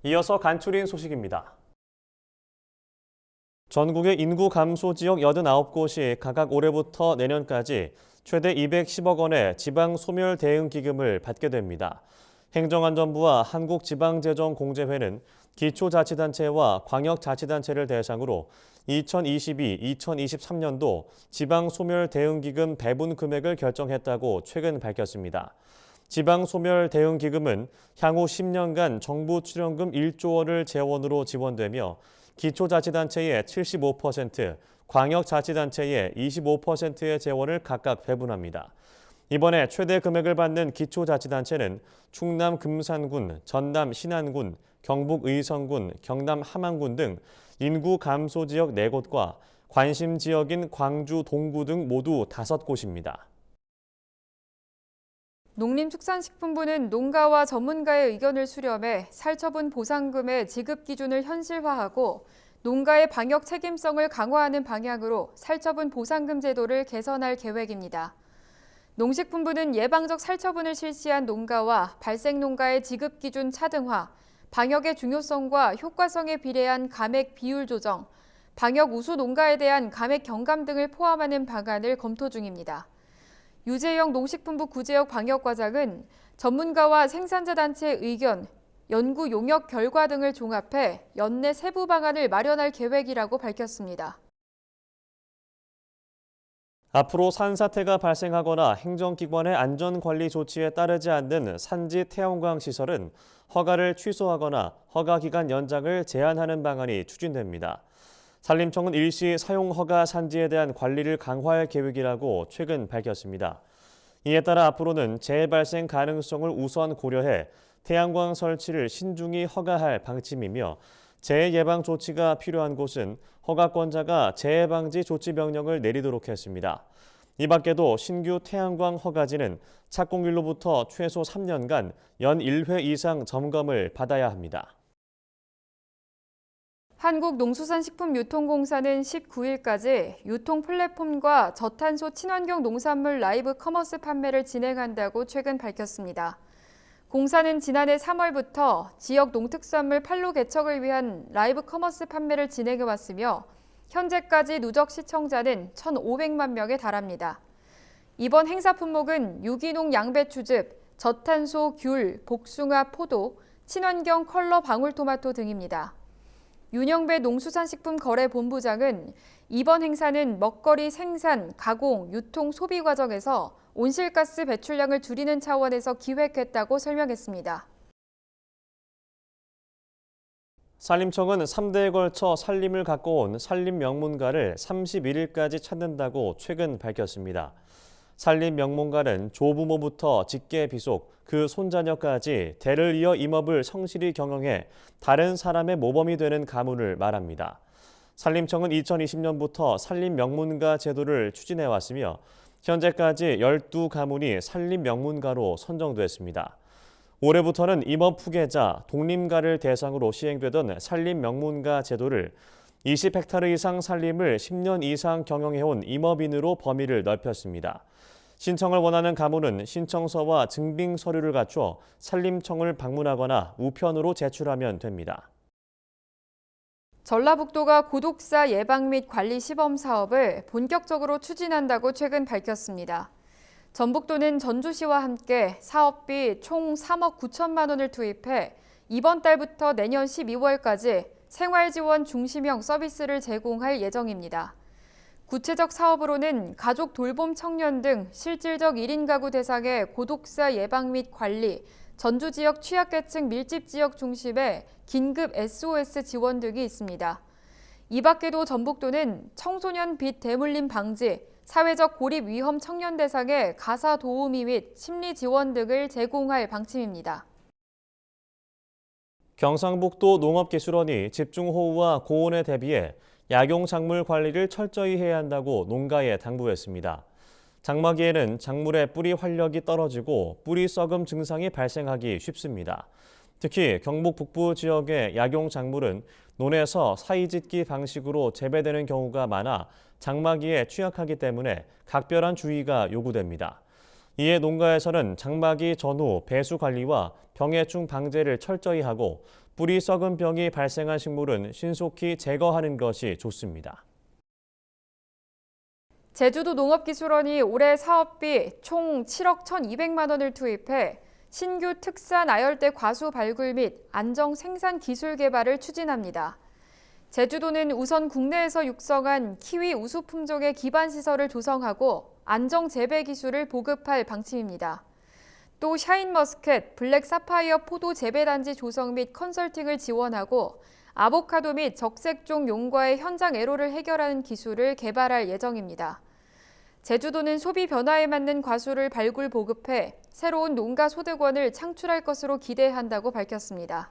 이어서 간추린 소식입니다. 전국의 인구 감소 지역 89곳이 각각 올해부터 내년까지 최대 210억 원의 지방 소멸 대응 기금을 받게 됩니다. 행정안전부와 한국지방재정공제회는 기초자치단체와 광역자치단체를 대상으로 2022-2023년도 지방소멸 대응기금 배분 금액을 결정했다고 최근 밝혔습니다. 지방소멸대응기금은 향후 10년간 정부 출연금 1조 원을 재원으로 지원되며 기초자치단체의 75%, 광역자치단체의 25%의 재원을 각각 배분합니다. 이번에 최대 금액을 받는 기초자치단체는 충남 금산군, 전남 신안군, 경북 의성군, 경남 함안군 등 인구 감소 지역 4곳과 관심 지역인 광주 동구 등 모두 5곳입니다. 농림축산식품부는 농가와 전문가의 의견을 수렴해 살처분 보상금의 지급 기준을 현실화하고 농가의 방역 책임성을 강화하는 방향으로 살처분 보상금 제도를 개선할 계획입니다. 농식품부는 예방적 살처분을 실시한 농가와 발생 농가의 지급 기준 차등화, 방역의 중요성과 효과성에 비례한 감액 비율 조정, 방역 우수 농가에 대한 감액 경감 등을 포함하는 방안을 검토 중입니다. 유재영 농식품부 구제역 방역과장은 전문가와 생산자 단체의 의견, 연구 용역 결과 등을 종합해 연내 세부 방안을 마련할 계획이라고 밝혔습니다. 앞으로 산사태가 발생하거나 행정기관의 안전관리 조치에 따르지 않는 산지 태양광 시설은 허가를 취소하거나 허가 기간 연장을 제한하는 방안이 추진됩니다. 산림청은 일시 사용 허가 산지에 대한 관리를 강화할 계획이라고 최근 밝혔습니다. 이에 따라 앞으로는 재해 발생 가능성을 우선 고려해 태양광 설치를 신중히 허가할 방침이며 재해 예방 조치가 필요한 곳은 허가권자가 재해 방지 조치 명령을 내리도록 했습니다. 이 밖에도 신규 태양광 허가지는 착공일로부터 최소 3년간 연 1회 이상 점검을 받아야 합니다. 한국농수산식품유통공사는 19일까지 유통 플랫폼과 저탄소 친환경 농산물 라이브 커머스 판매를 진행한다고 최근 밝혔습니다. 공사는 지난해 3월부터 지역 농특산물 판로 개척을 위한 라이브 커머스 판매를 진행해왔으며 현재까지 누적 시청자는 1,500만 명에 달합니다. 이번 행사 품목은 유기농 양배추즙, 저탄소 귤, 복숭아, 포도, 친환경 컬러 방울토마토 등입니다. 윤영배 농수산식품거래본부장은 이번 행사는 먹거리 생산, 가공, 유통, 소비 과정에서 온실가스 배출량을 줄이는 차원에서 기획했다고 설명했습니다. 산림청은 3대에 걸쳐 산림을 가꿔온 산림명문가를 31일까지 찾는다고 최근 밝혔습니다. 산림명문가는 조부모부터 직계 비속, 그 손자녀까지 대를 이어 임업을 성실히 경영해 다른 사람의 모범이 되는 가문을 말합니다. 산림청은 2020년부터 산림명문가 제도를 추진해왔으며 현재까지 12가문이 산림명문가로 선정됐습니다. 올해부터는 임업 후계자, 독림가를 대상으로 시행되던 산림명문가 제도를 20헥타르 이상 산림을 10년 이상 경영해온 임업인으로 범위를 넓혔습니다. 신청을 원하는 가문은 신청서와 증빙 서류를 갖춰 산림청을 방문하거나 우편으로 제출하면 됩니다. 전라북도가 고독사 예방 및 관리 시범 사업을 본격적으로 추진한다고 최근 밝혔습니다. 전북도는 전주시와 함께 사업비 총 3억 9천만 원을 투입해 이번 달부터 내년 12월까지 생활지원 중심형 서비스를 제공할 예정입니다. 구체적 사업으로는 가족 돌봄 청년 등 실질적 1인 가구 대상의 고독사 예방 및 관리, 전주 지역 취약계층 밀집 지역 중심의 긴급 SOS 지원 등이 있습니다. 이 밖에도 전북도는 청소년 빚 대물림 방지, 사회적 고립 위험 청년 대상의 가사 도우미 및 심리 지원 등을 제공할 방침입니다. 경상북도 농업기술원이 집중호우와 고온에 대비해 약용작물 관리를 철저히 해야 한다고 농가에 당부했습니다. 장마기에는 작물의 뿌리 활력이 떨어지고 뿌리 썩음 증상이 발생하기 쉽습니다. 특히 경북 북부 지역의 약용작물은 논에서 사이짓기 방식으로 재배되는 경우가 많아 장마기에 취약하기 때문에 각별한 주의가 요구됩니다. 이에 농가에서는 장마기 전후 배수 관리와 병해충 방제를 철저히 하고 뿌리 썩은 병이 발생한 식물은 신속히 제거하는 것이 좋습니다. 제주도 농업기술원이 올해 사업비 총 7억 1,200만 원을 투입해 신규 특산 아열대 과수 발굴 및 안정 생산 기술 개발을 추진합니다. 제주도는 우선 국내에서 육성한 키위 우수 품종의 기반 시설을 조성하고 안정 재배 기술을 보급할 방침입니다. 또 샤인머스켓, 블랙 사파이어 포도 재배 단지 조성 및 컨설팅을 지원하고 아보카도 및 적색종 용과의 현장 애로를 해결하는 기술을 개발할 예정입니다. 제주도는 소비 변화에 맞는 과수를 발굴 보급해 새로운 농가 소득원을 창출할 것으로 기대한다고 밝혔습니다.